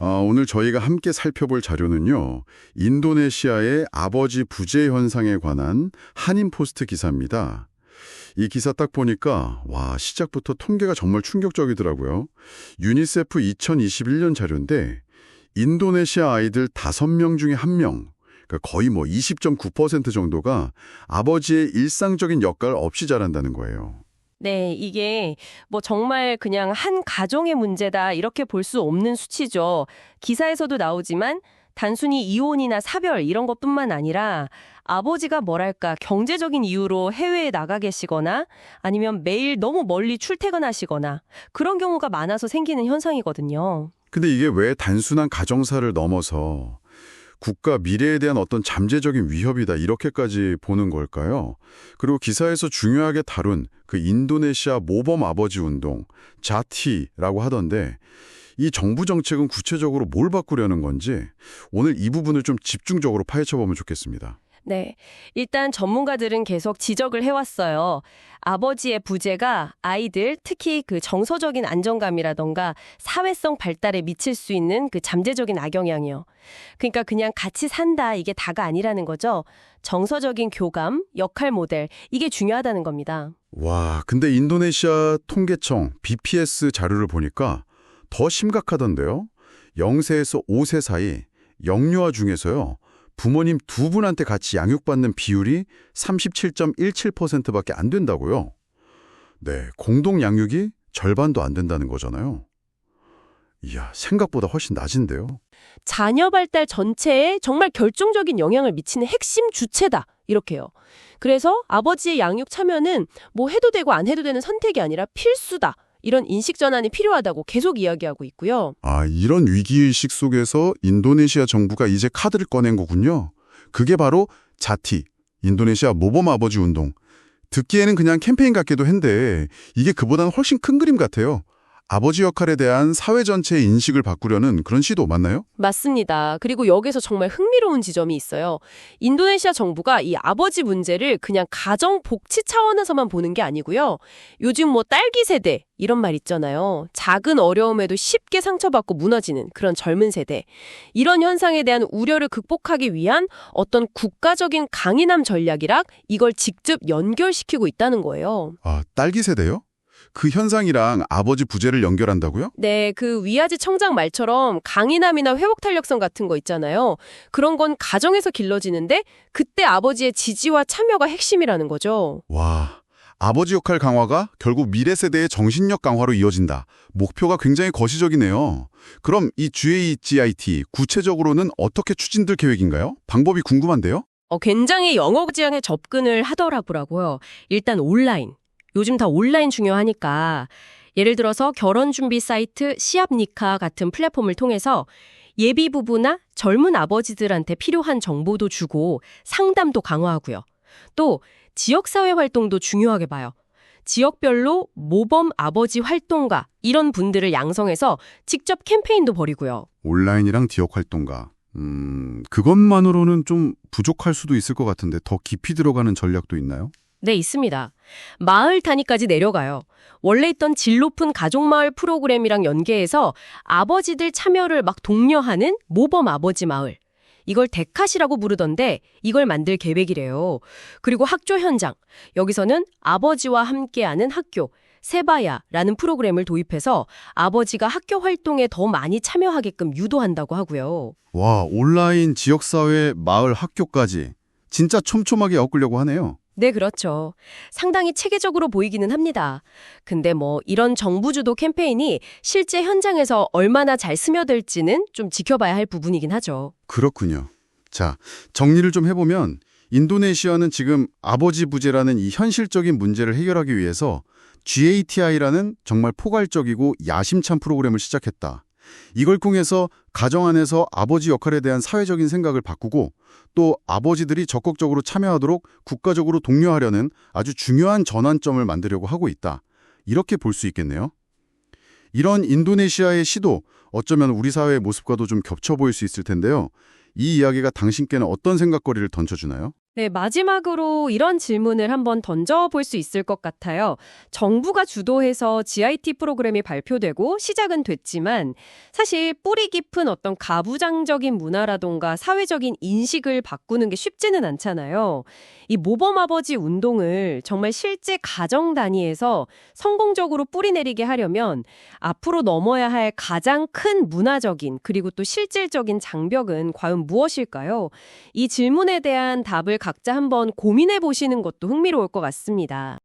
오늘 저희가 함께 살펴볼 자료는요, 인도네시아의 아버지 부재 현상에 관한 한인포스트 기사입니다. 이 기사 딱 보니까 와, 시작부터 통계가 정말 충격적이더라고요. 유니세프 2021년 자료인데 인도네시아 아이들 5명 중에 1명, 그러니까 거의 20.9% 정도가 아버지의 일상적인 역할 없이 자란다는 거예요. 네, 이게 정말 그냥 한 가정의 문제다 이렇게 볼 수 없는 수치죠. 기사에서도 나오지만 단순히 이혼이나 사별 이런 것뿐만 아니라 아버지가 뭐랄까 경제적인 이유로 해외에 나가 계시거나 아니면 매일 너무 멀리 출퇴근하시거나 그런 경우가 많아서 생기는 현상이거든요. 근데 이게 왜 단순한 가정사를 넘어서 국가 미래에 대한 어떤 잠재적인 위협이다 이렇게까지 보는 걸까요? 그리고 기사에서 중요하게 다룬 그 인도네시아 모범 아버지 운동, 자티라고 하던데 이 정부 정책은 구체적으로 뭘 바꾸려는 건지 오늘 이 부분을 좀 집중적으로 파헤쳐보면 좋겠습니다. 네, 일단 전문가들은 계속 지적을 해왔어요. 아버지의 부재가 아이들, 특히 그 정서적인 안정감이라던가 사회성 발달에 미칠 수 있는 그 잠재적인 악영향이요. 그러니까 그냥 같이 산다 이게 다가 아니라는 거죠. 정서적인 교감, 역할 모델, 이게 중요하다는 겁니다. 와, 근데 인도네시아 통계청 BPS 자료를 보니까 더 심각하던데요. 0세에서 5세 사이 영유아 중에서요. 부모님 두 분한테 같이 양육받는 비율이 37.17%밖에 안 된다고요. 네, 공동 양육이 절반도 안 된다는 거잖아요. 이야, 생각보다 훨씬 낮은데요. 자녀 발달 전체에 정말 결정적인 영향을 미치는 핵심 주체다. 이렇게요. 그래서 아버지의 양육 참여는 해도 되고 안 해도 되는 선택이 아니라 필수다. 이런 인식 전환이 필요하다고 계속 이야기하고 있고요. 이런 위기의식 속에서 인도네시아 정부가 이제 카드를 꺼낸 거군요. 그게 바로 자티, 인도네시아 모범 아버지 운동. 듣기에는 그냥 캠페인 같기도 한데 이게 그보다는 훨씬 큰 그림 같아요. 아버지 역할에 대한 사회 전체의 인식을 바꾸려는 그런 시도 맞나요? 맞습니다. 그리고 여기서 정말 흥미로운 지점이 있어요. 인도네시아 정부가 이 아버지 문제를 그냥 가정 복지 차원에서만 보는 게 아니고요. 요즘 딸기 세대 이런 말 있잖아요. 작은 어려움에도 쉽게 상처받고 무너지는 그런 젊은 세대. 이런 현상에 대한 우려를 극복하기 위한 어떤 국가적인 강인함 전략이라 이걸 직접 연결시키고 있다는 거예요. 딸기 세대요? 그 현상이랑 아버지 부재를 연결한다고요? 네, 그 위아지 청장 말처럼 강인함이나 회복 탄력성 같은 거 있잖아요. 그런 건 가정에서 길러지는데 그때 아버지의 지지와 참여가 핵심이라는 거죠. 와, 아버지 역할 강화가 결국 미래 세대의 정신력 강화로 이어진다. 목표가 굉장히 거시적이네요. 그럼 이 GAGIT 구체적으로는 어떻게 추진될 계획인가요? 방법이 궁금한데요? 굉장히 영어 지향에 접근을 하더라고요. 일단 온라인. 요즘 다 온라인 중요하니까 예를 들어서 결혼 준비 사이트 시압니카 같은 플랫폼을 통해서 예비 부부나 젊은 아버지들한테 필요한 정보도 주고 상담도 강화하고요. 또 지역사회 활동도 중요하게 봐요. 지역별로 모범 아버지 활동가 이런 분들을 양성해서 직접 캠페인도 벌이고요. 온라인이랑 지역 활동가. 그것만으로는 좀 부족할 수도 있을 것 같은데 더 깊이 들어가는 전략도 있나요? 네, 있습니다. 마을 단위까지 내려가요. 원래 있던 질 높은 가족마을 프로그램이랑 연계해서 아버지들 참여를 막 독려하는 모범 아버지 마을. 이걸 데카시라고 부르던데 이걸 만들 계획이래요. 그리고 학교 현장. 여기서는 아버지와 함께하는 학교, 세바야라는 프로그램을 도입해서 아버지가 학교 활동에 더 많이 참여하게끔 유도한다고 하고요. 와, 온라인 지역사회 마을 학교까지 진짜 촘촘하게 엮으려고 하네요. 네, 그렇죠. 상당히 체계적으로 보이기는 합니다. 근데 이런 정부 주도 캠페인이 실제 현장에서 얼마나 잘 스며들지는 좀 지켜봐야 할 부분이긴 하죠. 그렇군요. 자, 정리를 좀 해보면 인도네시아는 지금 아버지 부재라는 이 현실적인 문제를 해결하기 위해서 GATI라는 정말 포괄적이고 야심찬 프로그램을 시작했다. 이걸 통해서 가정 안에서 아버지 역할에 대한 사회적인 생각을 바꾸고 또 아버지들이 적극적으로 참여하도록 국가적으로 독려하려는 아주 중요한 전환점을 만들려고 하고 있다. 이렇게 볼 수 있겠네요. 이런 인도네시아의 시도, 어쩌면 우리 사회의 모습과도 좀 겹쳐 보일 수 있을 텐데요. 이 이야기가 당신께는 어떤 생각거리를 던져주나요? 네, 마지막으로 이런 질문을 한번 던져볼 수 있을 것 같아요. 정부가 주도해서 GIT 프로그램이 발표되고 시작은 됐지만 사실 뿌리 깊은 어떤 가부장적인 문화라던가 사회적인 인식을 바꾸는 게 쉽지는 않잖아요. 이 모범아버지 운동을 정말 실제 가정 단위에서 성공적으로 뿌리내리게 하려면 앞으로 넘어야 할 가장 큰 문화적인 그리고 또 실질적인 장벽은 과연 무엇일까요? 이 질문에 대한 답을 각자 한번 고민해 보시는 것도 흥미로울 것 같습니다.